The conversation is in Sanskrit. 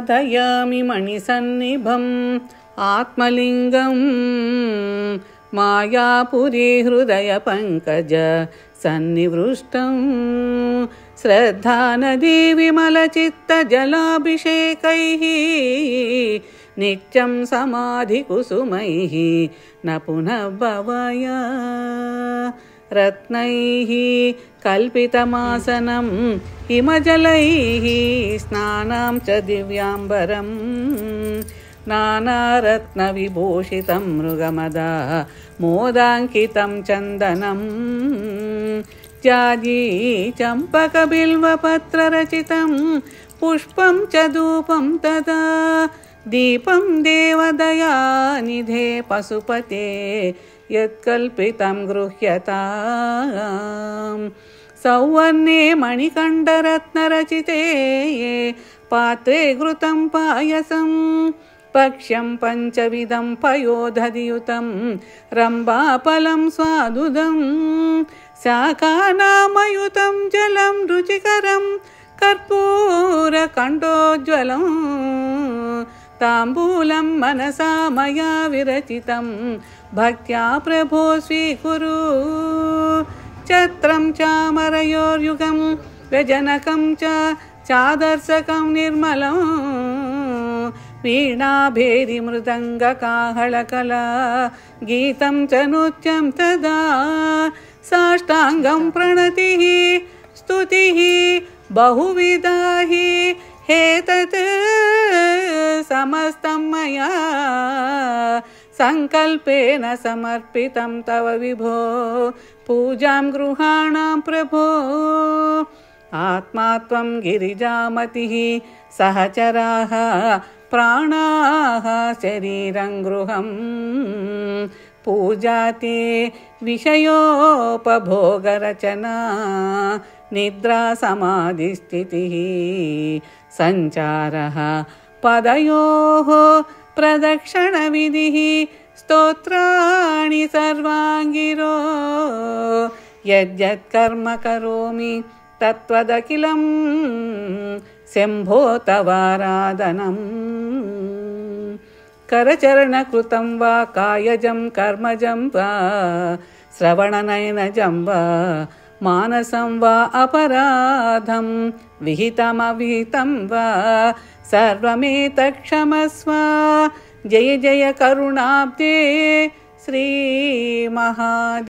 आराधयामि मणिसन्निभम् आत्मलिङ्गं मायापुरी हृदयपङ्कज सन्निवृष्टं श्रद्धानदी विमलचित्तजलाभिषेकैः नित्यं समाधिकुसुमैः न पुनः भवाय रत्नैः कल्पितमासनं हिमजलैः स्नानां च दिव्याम्बरं नानारत्नविभूषितं मृगमदा मोदाङ्कितं चन्दनं जाजी चम्पकबिल्वपत्ररचितं पुष्पं च धूपं तदा दीपं देवदयानिधे पशुपते यत्कल्पितं गृह्यताम् सौवर्णे मणिकण्ठरत्नरचिते पात्रे घृतं पायसं पक्ष्यं पञ्चविधं पयोधधियुतं रम्भाफलं स्वादुदं शाकानामयुतं जलं रुचिकरं कर्पूरकण्ठोज्ज्वलं ताम्बूलं मनसा मया विरचितं भक्त्या प्रभो स्वीकुरु छत्रं चामरयोर्युगं व्यजनकं च चादर्शकं निर्मलं वीणाभेरिमृदङ्गकाहळकला गीतं च नृत्यं तदा साष्टाङ्गं प्रणतिः स्तुतिः बहुविधा हि हेतत् समस्तं मया संकल्पेन समर्पितं तव विभो पूजां गृहाणां प्रभो आत्मा त्वं गिरिजामतिः सहचराः प्राणाः शरीरं गृहं पूजाते विषयोपभोगरचना निद्रा समाधिस्थितिः सञ्चारः पदयोः प्रदक्षिणविधिः स्तोत्राणि सर्वाङ्गिरो यद्यत् कर्म करोमि तत्त्वदखिलं शम्भो तवाराधनम् करचरणकृतं वा कायजं कर्मजं वा श्रवणनयनजं वा मानसं वा अपराधं विहितमविहितं वा सर्वमेतत् क्षमस्व जय जय करुणाब्धे श्री महादेव।